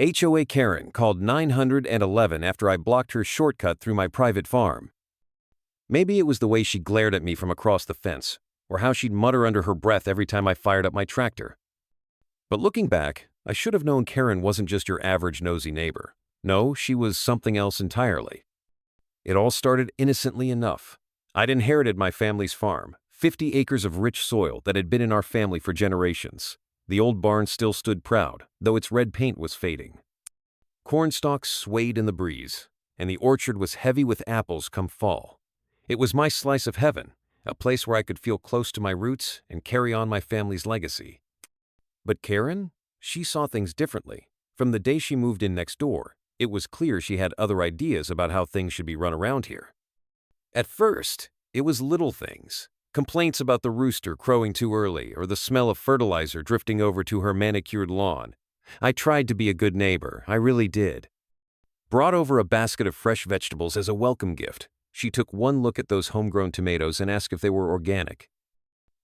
HOA Karen called 911 after I blocked her shortcut through my private farm. Maybe it was the way she glared at me from across the fence, or how she'd mutter under her breath every time I fired up my tractor. But looking back, I should have known Karen wasn't just your average nosy neighbor. No, she was something else entirely. It all started innocently enough. I'd inherited my family's farm, 50 acres of rich soil that had been in our family for generations. The old barn still stood proud, though its red paint was fading. Corn stalks swayed in the breeze, and the orchard was heavy with apples come fall. It was my slice of heaven, a place where I could feel close to my roots and carry on my family's legacy. But Karen? She saw things differently. From the day she moved in next door, it was clear she had other ideas about how things should be run around here. At first, it was little things. Complaints about the rooster crowing too early or the smell of fertilizer drifting over to her manicured lawn. I tried to be a good neighbor, I really did. Brought over a basket of fresh vegetables as a welcome gift. She took one look at those homegrown tomatoes and asked if they were organic.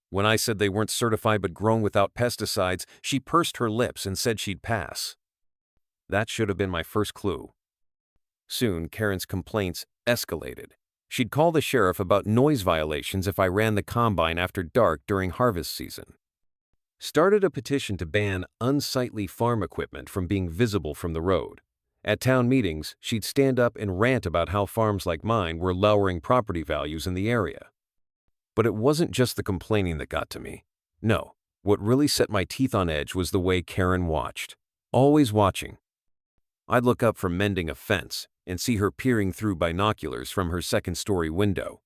When I said they weren't certified but grown without pesticides, she pursed her lips and said she'd pass. That should have been my first clue. Soon, Karen's complaints escalated. She'd call the sheriff about noise violations if I ran the combine after dark during harvest season. Started a petition to ban unsightly farm equipment from being visible from the road. At town meetings, she'd stand up and rant about how farms like mine were lowering property values in the area. But it wasn't just the complaining that got to me. No, what really set my teeth on edge was the way Karen watched. Always watching. I'd look up from mending a fence and see her peering through binoculars from her second-story window.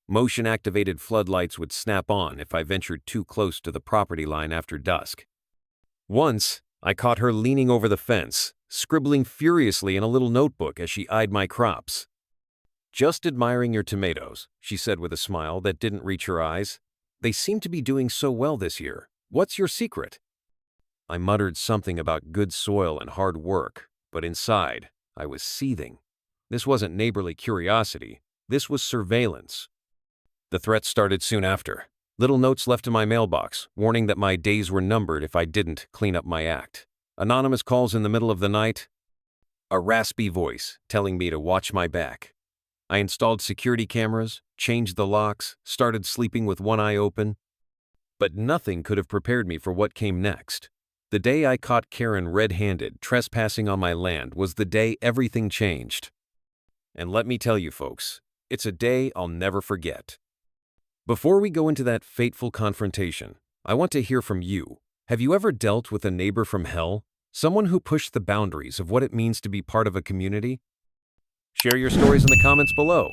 Motion-activated floodlights would snap on if I ventured too close to the property line after dusk. Once, I caught her leaning over the fence, scribbling furiously in a little notebook as she eyed my crops. "Just admiring your tomatoes," she said with a smile that didn't reach her eyes. "They seem to be doing so well this year. What's your secret?" I muttered something about good soil and hard work, but inside, I was seething. This wasn't neighborly curiosity. This was surveillance. The threats started soon after. Little notes left in my mailbox, warning that my days were numbered if I didn't clean up my act. Anonymous calls in the middle of the night. A raspy voice telling me to watch my back. I installed security cameras, changed the locks, started sleeping with one eye open. But nothing could have prepared me for what came next. The day I caught Karen red-handed trespassing on my land was the day everything changed. And let me tell you folks, it's a day I'll never forget. Before we go into that fateful confrontation, I want to hear from you. Have you ever dealt with a neighbor from hell? Someone who pushed the boundaries of what it means to be part of a community? Share your stories in the comments below.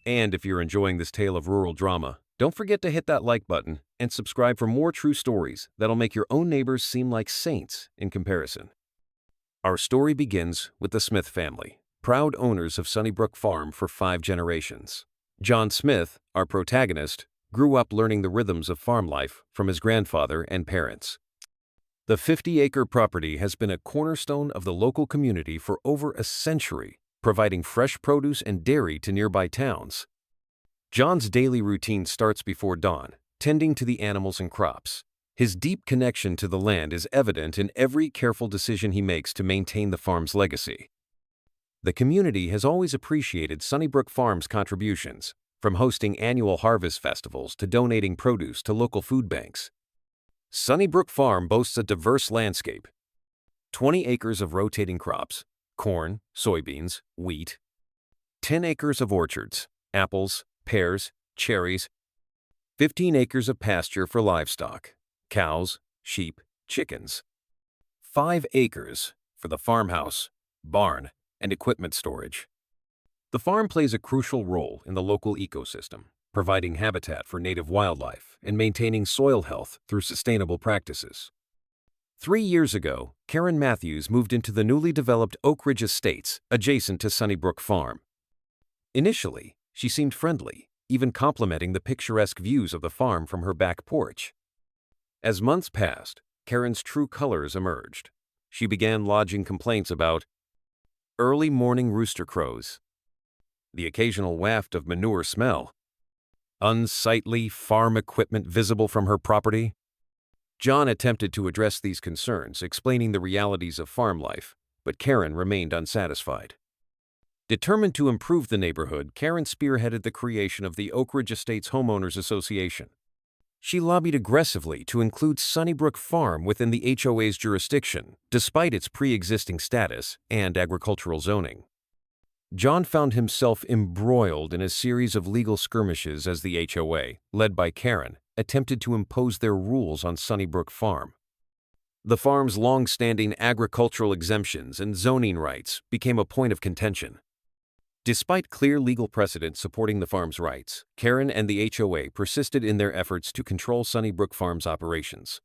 And if you're enjoying this tale of rural drama, don't forget to hit that like button and subscribe for more true stories that'll make your own neighbors seem like saints in comparison. Our story begins with the Smith family, proud owners of Sunnybrook Farm for 5 generations. John Smith, our protagonist, grew up learning the rhythms of farm life from his grandfather and parents. The 50-acre property has been a cornerstone of the local community for over a century, providing fresh produce and dairy to nearby towns. John's daily routine starts before dawn, tending to the animals and crops. His deep connection to the land is evident in every careful decision he makes to maintain the farm's legacy. The community has always appreciated Sunnybrook Farm's contributions, from hosting annual harvest festivals to donating produce to local food banks. Sunnybrook Farm boasts a diverse landscape. 20 acres of rotating crops, corn, soybeans, wheat. 10 acres of orchards, apples, pears, cherries. 15 acres of pasture for livestock, cows, sheep, chickens. 5 acres for the farmhouse, barn, and equipment storage. The farm plays a crucial role in the local ecosystem, providing habitat for native wildlife and maintaining soil health through sustainable practices. 3 years ago, Karen Matthews moved into the newly developed Oak Ridge Estates adjacent to Sunnybrook Farm. Initially, she seemed friendly, even complimenting the picturesque views of the farm from her back porch. As months passed, Karen's true colors emerged. She began lodging complaints about early morning rooster crows, the occasional waft of manure smell, unsightly farm equipment visible from her property, John attempted to address these concerns, explaining the realities of farm life, but Karen remained unsatisfied. Determined to improve the neighborhood, Karen spearheaded the creation of the Oak Ridge Estates Homeowners Association. She lobbied aggressively to include Sunnybrook Farm within the HOA's jurisdiction, despite its pre-existing status and agricultural zoning. John found himself embroiled in a series of legal skirmishes as the HOA, led by Karen, attempted to impose their rules on Sunnybrook Farm. The farm's long-standing agricultural exemptions and zoning rights became a point of contention. Despite clear legal precedent supporting the farm's rights, Karen and the HOA persisted in their efforts to control Sunnybrook Farm's operations.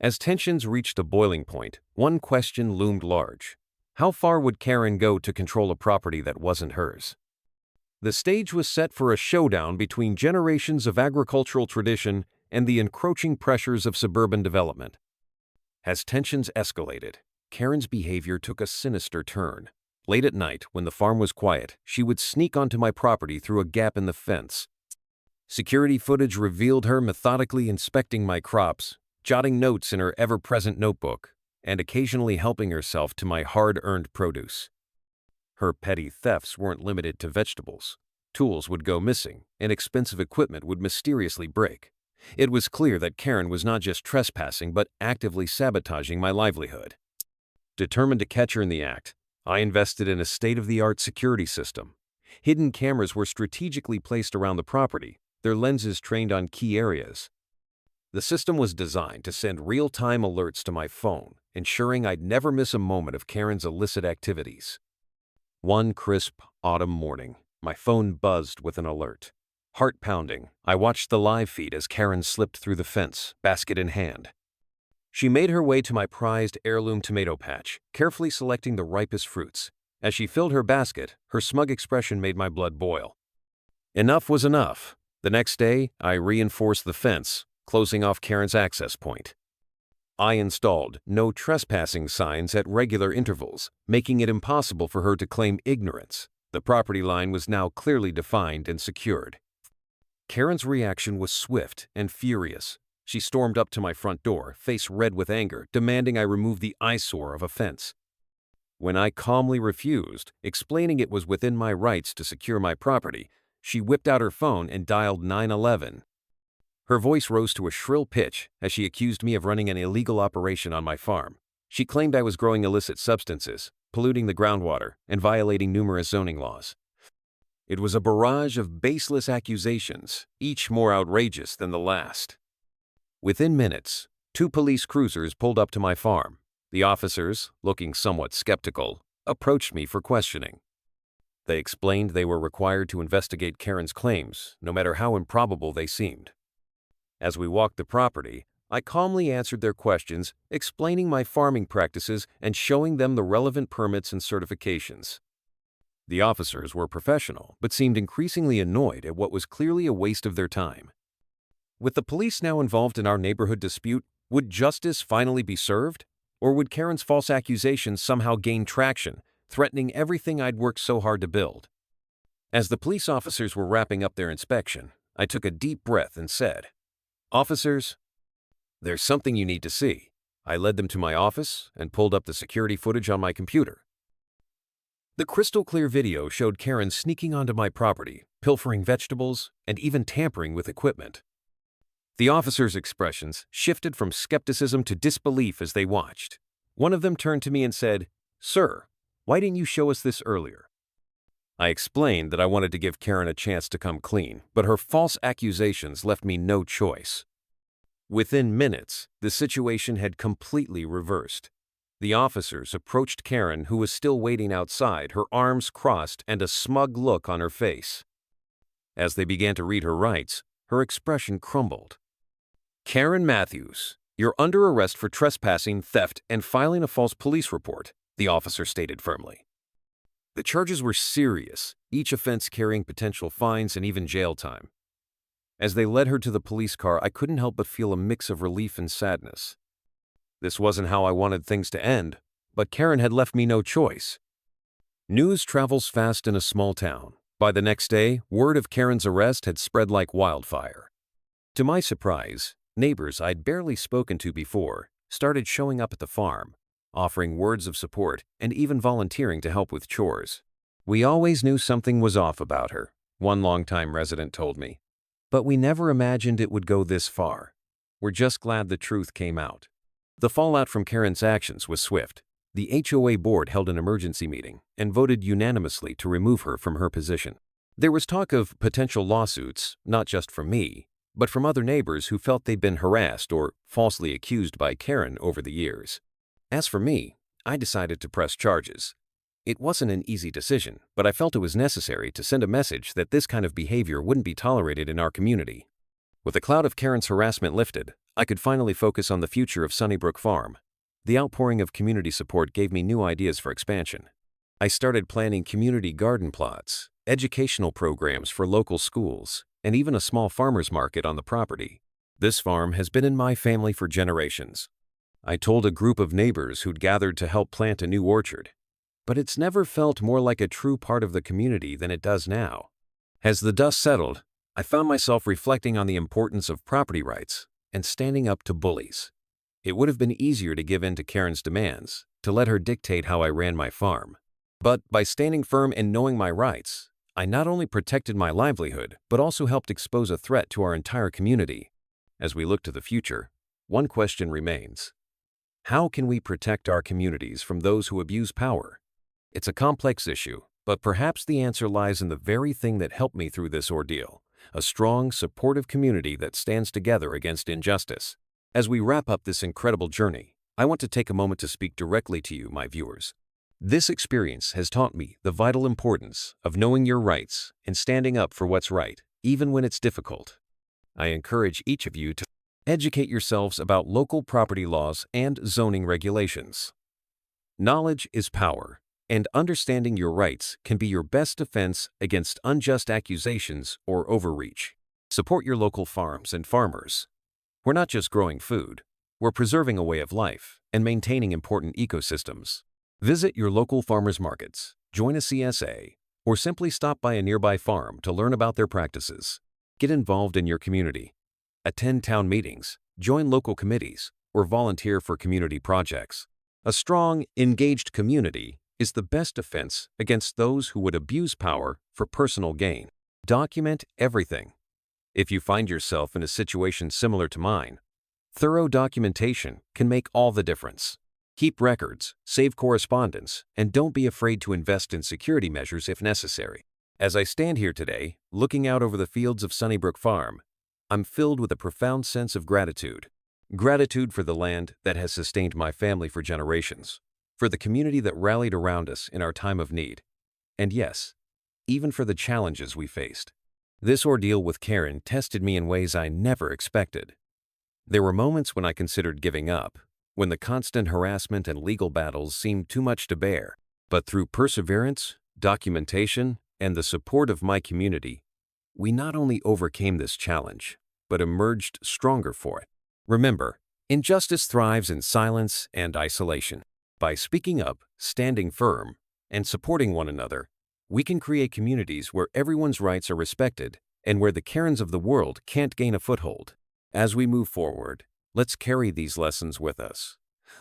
As tensions reached a boiling point, one question loomed large. How far would Karen go to control a property that wasn't hers? The stage was set for a showdown between generations of agricultural tradition and the encroaching pressures of suburban development. As tensions escalated, Karen's behavior took a sinister turn. Late at night, when the farm was quiet, she would sneak onto my property through a gap in the fence. Security footage revealed her methodically inspecting my crops, jotting notes in her ever-present notebook, and occasionally helping herself to my hard-earned produce. Her petty thefts weren't limited to vegetables. Tools would go missing, and expensive equipment would mysteriously break. It was clear that Karen was not just trespassing but actively sabotaging my livelihood. Determined to catch her in the act, I invested in a state-of-the-art security system. Hidden cameras were strategically placed around the property, their lenses trained on key areas. The system was designed to send real-time alerts to my phone, ensuring I'd never miss a moment of Karen's illicit activities. One crisp autumn morning, my phone buzzed with an alert. Heart pounding, I watched the live feed as Karen slipped through the fence, basket in hand. She made her way to my prized heirloom tomato patch, carefully selecting the ripest fruits. As she filled her basket, her smug expression made my blood boil. Enough was enough. The next day, I reinforced the fence, closing off Karen's access point. I installed no trespassing signs at regular intervals, making it impossible for her to claim ignorance. The property line was now clearly defined and secured. Karen's reaction was swift and furious. She stormed up to my front door, face red with anger, demanding I remove the eyesore of a fence. When I calmly refused, explaining it was within my rights to secure my property, she whipped out her phone and dialed 911. Her voice rose to a shrill pitch as she accused me of running an illegal operation on my farm. She claimed I was growing illicit substances, polluting the groundwater, and violating numerous zoning laws. It was a barrage of baseless accusations, each more outrageous than the last. Within minutes, 2 police cruisers pulled up to my farm. The officers, looking somewhat skeptical, approached me for questioning. They explained they were required to investigate Karen's claims, no matter how improbable they seemed. As we walked the property, I calmly answered their questions, explaining my farming practices and showing them the relevant permits and certifications. The officers were professional, but seemed increasingly annoyed at what was clearly a waste of their time. With the police now involved in our neighborhood dispute, would justice finally be served? Or would Karen's false accusations somehow gain traction, threatening everything I'd worked so hard to build? As the police officers were wrapping up their inspection, I took a deep breath and said, "Officers, there's something you need to see." I led them to my office and pulled up the security footage on my computer. The crystal-clear video showed Karen sneaking onto my property, pilfering vegetables, and even tampering with equipment. The officers' expressions shifted from skepticism to disbelief as they watched. One of them turned to me and said, "Sir, why didn't you show us this earlier?" I explained that I wanted to give Karen a chance to come clean, but her false accusations left me no choice. Within minutes, the situation had completely reversed. The officers approached Karen, who was still waiting outside, her arms crossed and a smug look on her face. As they began to read her rights, her expression crumbled. "Karen Matthews, you're under arrest for trespassing, theft, and filing a false police report," the officer stated firmly. The charges were serious, each offense carrying potential fines and even jail time. As they led her to the police car, I couldn't help but feel a mix of relief and sadness. This wasn't how I wanted things to end, but Karen had left me no choice. News travels fast in a small town. By the next day, word of Karen's arrest had spread like wildfire. To my surprise, Neighbors I'd barely spoken to before started showing up at the farm, offering words of support and even volunteering to help with chores. "We always knew something was off about her," one longtime resident told me. "But we never imagined it would go this far. We're just glad the truth came out." The fallout from Karen's actions was swift. The HOA board held an emergency meeting and voted unanimously to remove her from her position. There was talk of potential lawsuits, not just from me, but from other neighbors who felt they'd been harassed or falsely accused by Karen over the years. As for me, I decided to press charges. It wasn't an easy decision, but I felt it was necessary to send a message that this kind of behavior wouldn't be tolerated in our community. With the cloud of Karen's harassment lifted, I could finally focus on the future of Sunnybrook Farm. The outpouring of community support gave me new ideas for expansion. I started planning community garden plots, educational programs for local schools, and even a small farmer's market on the property. This farm has been in my family for generations. I told a group of neighbors who'd gathered to help plant a new orchard. But it's never felt more like a true part of the community than it does now. As the dust settled, I found myself reflecting on the importance of property rights and standing up to bullies. It would have been easier to give in to Karen's demands, to let her dictate how I ran my farm. But by standing firm and knowing my rights, I not only protected my livelihood, but also helped expose a threat to our entire community. As we look to the future, one question remains. How can we protect our communities from those who abuse power? It's a complex issue, but perhaps the answer lies in the very thing that helped me through this ordeal: a strong, supportive community that stands together against injustice. As we wrap up this incredible journey, I want to take a moment to speak directly to you, my viewers. This experience has taught me the vital importance of knowing your rights and standing up for what's right, even when it's difficult. I encourage each of you to educate yourselves about local property laws and zoning regulations. Knowledge is power, and understanding your rights can be your best defense against unjust accusations or overreach. Support your local farms and farmers. We're not just growing food, we're preserving a way of life and maintaining important ecosystems. Visit your local farmers markets, join a CSA, or simply stop by a nearby farm to learn about their practices. Get involved in your community. Attend town meetings, join local committees, or volunteer for community projects. A strong, engaged community is the best defense against those who would abuse power for personal gain. Document everything. If you find yourself in a situation similar to mine, thorough documentation can make all the difference. Keep records, save correspondence, and don't be afraid to invest in security measures if necessary. As I stand here today, looking out over the fields of Sunnybrook Farm, I'm filled with a profound sense of gratitude. Gratitude for the land that has sustained my family for generations, for the community that rallied around us in our time of need, and yes, even for the challenges we faced. This ordeal with Karen tested me in ways I never expected. There were moments when I considered giving up, when the constant harassment and legal battles seemed too much to bear. But through perseverance, documentation, and the support of my community, we not only overcame this challenge, but emerged stronger for it. Remember, injustice thrives in silence and isolation. By speaking up, standing firm, and supporting one another, we can create communities where everyone's rights are respected and where the Karens of the world can't gain a foothold. As we move forward, let's carry these lessons with us.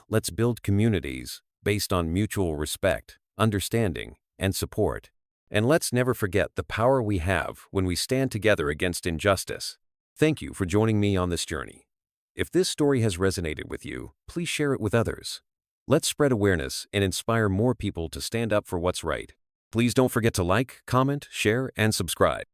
Let's build communities based on mutual respect, understanding, and support. And let's never forget the power we have when we stand together against injustice. Thank you for joining me on this journey. If this story has resonated with you, please share it with others. Let's spread awareness and inspire more people to stand up for what's right. Please don't forget to like, comment, share, and subscribe.